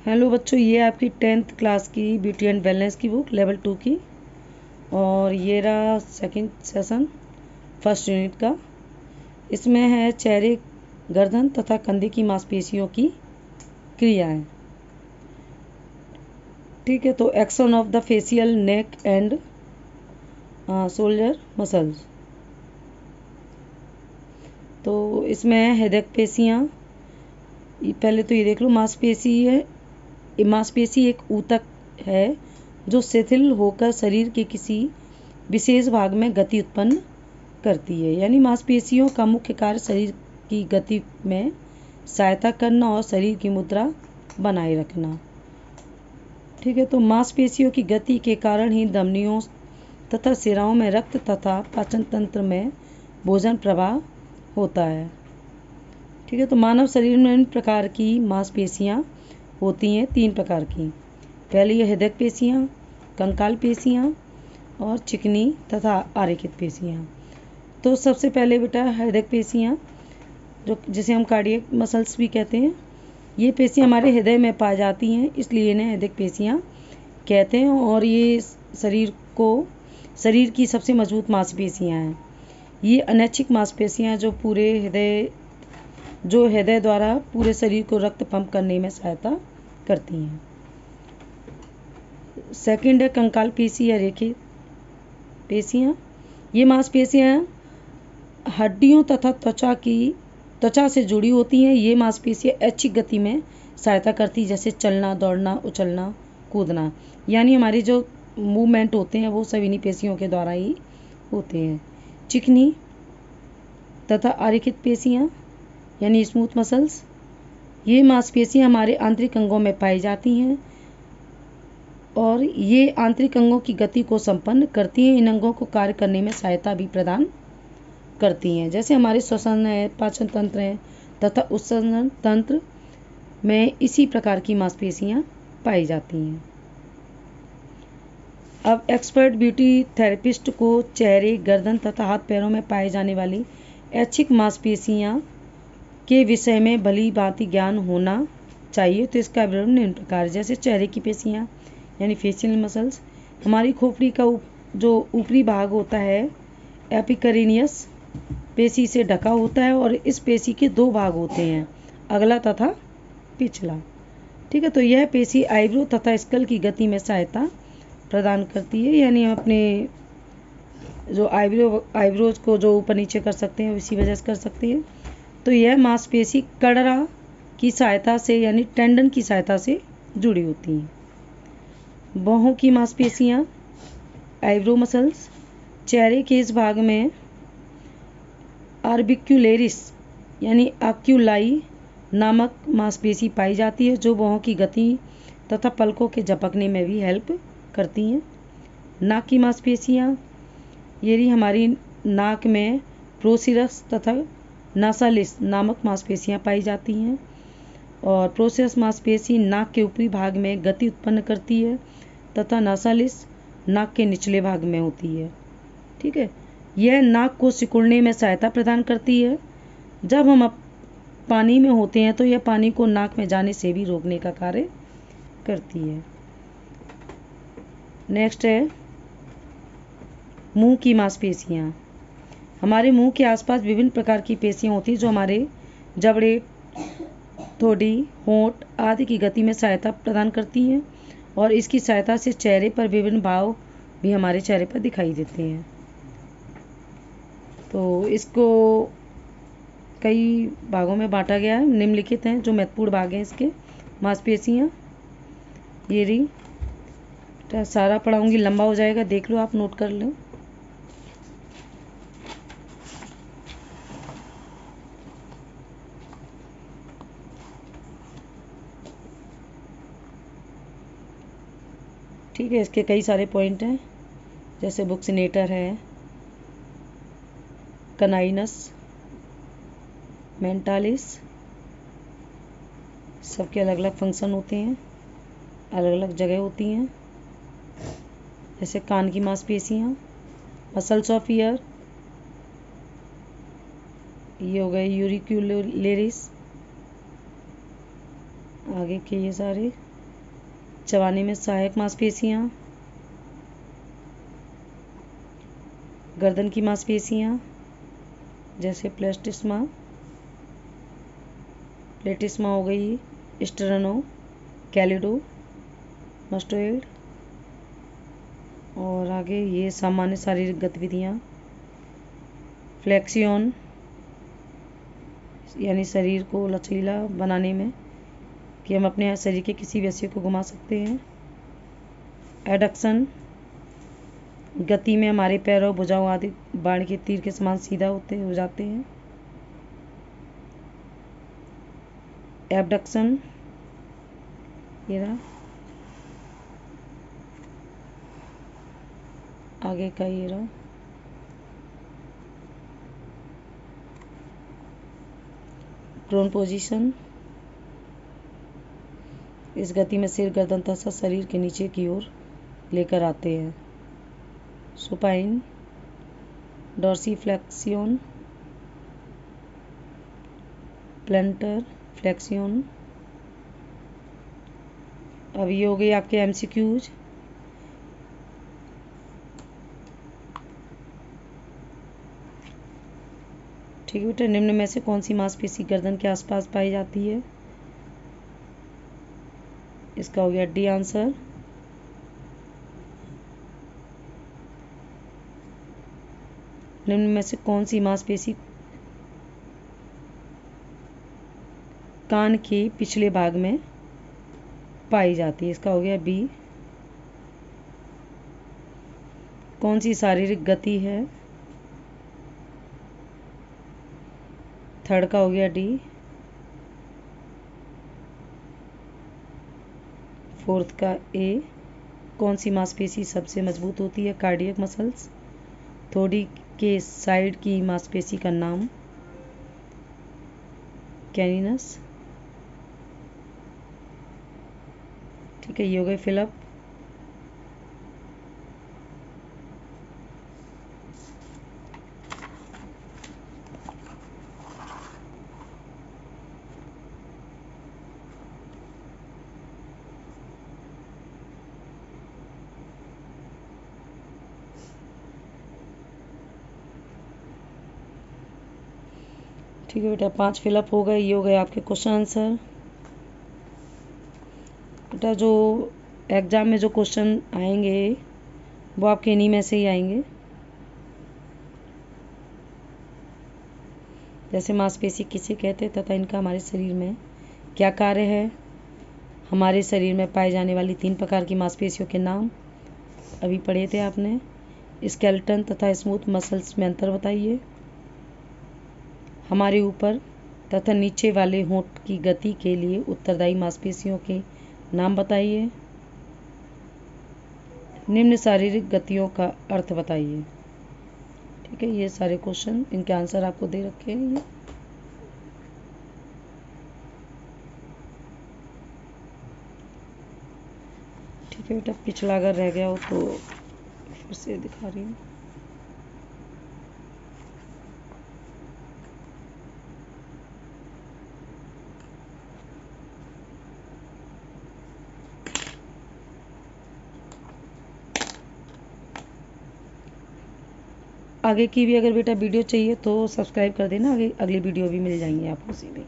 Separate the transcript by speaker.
Speaker 1: Hello बच्चों, ये आपकी 10th क्लास की ब्यूटी एंड वेलनेस की बुक लेवल 2 की, और ये रहा सेकंड सेशन फर्स्ट यूनिट का। इसमें है चेहरे, गर्दन तथा कंधे की मांसपेशियों की क्रियाएं। ठीक है, तो action of the facial neck and shoulder muscles. तो इसमें है हृदय पेशियाँ। पहले तो ये देख लो, मांसपेशी है। मांसपेशी एक ऊतक है जो शिथिल होकर शरीर के किसी विशेष भाग में गति उत्पन्न करती है। यानी मांसपेशियों का मुख्य कार्य शरीर की गति में सहायता करना और शरीर की मुद्रा बनाए रखना। ठीक है, तो मांसपेशियों की गति के कारण ही धमनियों तथा सिराओं में रक्त तथा पाचन तंत्र में भोजन प्रवाह होता है। ठीक है, तो मानव शरीर में इन प्रकार की मांसपेशियाँ होती हैं, 3 प्रकार की। पहली है हृदय पेशियाँ, कंकाल पेशियाँ और चिकनी तथा आरेखित पेशियाँ। तो सबसे पहले बेटा हृदय पेशियाँ, जिसे हम कार्डियक मसल्स भी कहते हैं। ये पेशियाँ हमारे हृदय में पाई जाती हैं, इसलिए इन्हें हृदय पेशियाँ कहते हैं। और ये शरीर की सबसे मजबूत मांसपेशियाँ हैं। ये अनैच्छिक मांसपेशियाँ जो हृदय द्वारा पूरे शरीर को रक्त पंप करने में सहायता करती हैं। सेकंड है कंकाल पेशी या रेखित पेशियाँ। ये मांसपेशियाँ हड्डियों तथा त्वचा से जुड़ी होती हैं। ये मांसपेशियाँ ऐच्छिक गति में सहायता करती है, जैसे चलना, दौड़ना, उछलना, कूदना। यानी हमारी जो मूवमेंट होते हैं वो सब इन्हीं पेशियों के द्वारा ही होते हैं। चिकनी तथा आरेखित पेशियाँ यानी स्मूथ मसल्स। ये मांसपेशियाँ हमारे आंतरिक अंगों में पाई जाती हैं और ये आंतरिक अंगों की गति को संपन्न करती हैं। इन अंगों को कार्य करने में सहायता भी प्रदान करती हैं, जैसे हमारे श्वसन है, पाचन तंत्र है तथा उत्सर्जन तंत्र में इसी प्रकार की मांसपेशियाँ पाई जाती हैं। अब एक्सपर्ट ब्यूटी थेरेपिस्ट को चेहरे, गर्दन तथा हाथ पैरों में पाए जाने वाली ऐच्छिक मांसपेशियाँ के विषय में भली भांति ज्ञान होना चाहिए। तो इसका विवरण निम्न प्रकार, जैसे चेहरे की पेशियाँ यानी फेशियल मसल्स। हमारी खोपड़ी का जो ऊपरी भाग होता है एपिकरीनियस पेशी से ढका होता है और इस पेशी के 2 भाग होते हैं, अगला तथा पिछला। ठीक है, तो यह पेशी आईब्रो तथा स्कल की गति में सहायता प्रदान करती है। यानी हम अपने जो आईब्रोज को जो ऊपर नीचे कर सकते हैं इसी वजह से कर सकते हैं। तो यह मांसपेशी कड़रा की सहायता से यानी टेंडन की सहायता से जुड़ी होती हैं। बाहों की मांसपेशियाँ आईब्रो मसल्स। चेहरे के इस भाग में आर्बिक्युलेरिस यानी आक्यूलाई नामक मांसपेशी पाई जाती है, जो बाहों की गति तथा पलकों के झपकने में भी हेल्प करती हैं। नाक की मांसपेशियाँ, ये हमारी नाक में प्रोसिरस तथा नासालिस नामक मांसपेशियाँ पाई जाती हैं। और प्रोसिरस मांसपेशी नाक के ऊपरी भाग में गति उत्पन्न करती है तथा नासालिस नाक के निचले भाग में होती है। ठीक है, यह नाक को सिकुड़ने में सहायता प्रदान करती है। जब हम पानी में होते हैं तो यह पानी को नाक में जाने से भी रोकने का कार्य करती है। नेक्स्ट है मुंह की मांसपेशियाँ। हमारे मुंह के आसपास विभिन्न प्रकार की पेशियाँ होती हैं जो हमारे जबड़े, ठोड़ी, होंठ आदि की गति में सहायता प्रदान करती हैं और इसकी सहायता से चेहरे पर विभिन्न भाव भी हमारे चेहरे पर दिखाई देते हैं। तो इसको कई भागों में बांटा गया है, निम्नलिखित हैं जो महत्वपूर्ण भाग हैं इसके। मांसपेशियाँ ये रही, सारा पढ़ाऊँगी लंबा हो जाएगा, देख लो आप, नोट कर लो। ठीक है, इसके कई सारे पॉइंट हैं, जैसे बुक्सिनेटर है, कनाइनस, मेंटालिस, सबके अलग अलग फंक्शन होते हैं, अलग अलग जगह होती हैं। जैसे कान की मांसपेशियाँ, मसल्स ऑफ ईयर, ये हो गए यूरिक्युलेरिस, आगे के ये सारे चबाने में सहायक मांसपेशियाँ, गर्दन की मांसपेशियाँ जैसे प्लेटिस्मा हो गई, स्टेरनो कैलिडो मस्टोइड। और आगे ये सामान्य शारीरिक गतिविधियाँ, फ्लेक्सियन यानी शरीर को लचीला बनाने में कि हम अपने शरीर के किसी भी हिस्से को घुमा सकते हैं। एडक्शन गति में हमारे पैरों, भुजाओं आदि बाण के तीर के समान सीधा हो जाते हैं। एबडक्शन ये रहा, आगे का ये रहा। प्रोन पोजीशन, इस गति में सिर, गर्दन तथा शरीर के नीचे की ओर लेकर आते हैं। Supine, डॉर्सीफ्लेक्सियन, प्लैंटर flexion. अब ये हो गई आपके MCQs। ठीक है बेटा, निम्न में से कौन सी मांसपेशी गर्दन के आसपास पाई जाती है? इसका हो गया डी आंसर। निम्न में से कौन सी मांसपेशी कान के पिछले भाग में पाई जाती है? इसका हो गया बी। कौन सी शारीरिक गति है? थर्ड का हो गया डी। फोर्थ का ए। कौन सी मांसपेशी सबसे मजबूत होती है? Cardiac muscles. थोड़ी के साइड की मांसपेशी का नाम? कैनिनस। ठीक है, ये हो गए फिलअप। ठीक है बेटा, 5 फिलअप हो गए। ये हो गए आपके क्वेश्चन आंसर। बेटा जो एग्ज़ाम में जो क्वेश्चन आएंगे वो आपके इन्हीं में से ही आएंगे। जैसे मांसपेशी किसे कहते हैं तथा इनका हमारे शरीर में क्या कार्य है, हमारे शरीर में पाए जाने वाली 3 प्रकार की मांसपेशियों के नाम अभी पढ़े थे आपने। स्केलेटन तथा स्मूथ मसल्स में अंतर बताइए। हमारे ऊपर तथा नीचे वाले होंठ की गति के लिए उत्तरदायी मांसपेशियों के नाम बताइए। निम्न शारीरिक गतियों का अर्थ बताइए। ठीक है, ये सारे क्वेश्चन, इनके आंसर आपको दे रखे हैं ये। ठीक है बेटा, पिछला अगर रह गया हो तो फिर से दिखा रही हूँ। आगे की भी अगर बेटा वीडियो चाहिए तो सब्सक्राइब कर देना, आगे अगली वीडियो भी मिल जाएंगी आपको उसी में।